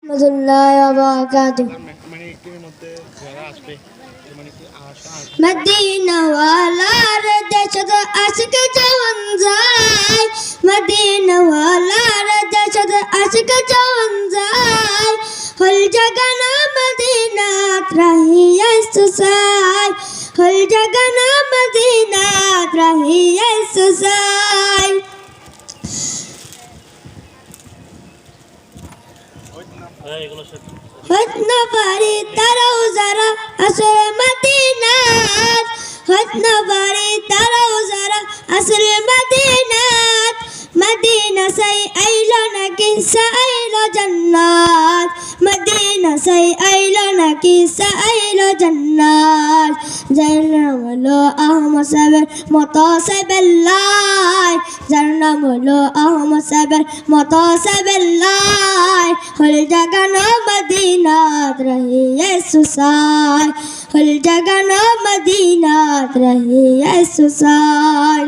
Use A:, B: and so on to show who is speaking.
A: রহমতুল্লাহি ওয়া বারাকাতুহু। মদিনাওয়ালার দেশত আশিক যখন যায়, মদিনাওয়ালার দেশত আশিক যখন যায়, হল জাগানা মদিনাত রহিয়া সুসাই, হল জাগানা মদিনাত রহিয়া সুসাই। হতনা পারি তারাও যারা আসরে মদিনাত, হতনা পারি তারাও যারা আসরে মদিনাত, মদিনা সাই আইলো নাকি সাইলো জান্নাত, মদিনা সাই আইলো নাকি সাইলো জান্নাত। যার নাম হলো আহমদ সাহেবের মতো সাহেবেল্লাই, যার নাম হলো আহমদ সাহেবের মতো সাহেবেল্লাই, হল জাগানো মদিনাত রহিয়ে সুসাই, হল জাগানো মদিনাত রহিয়ে সুসাই।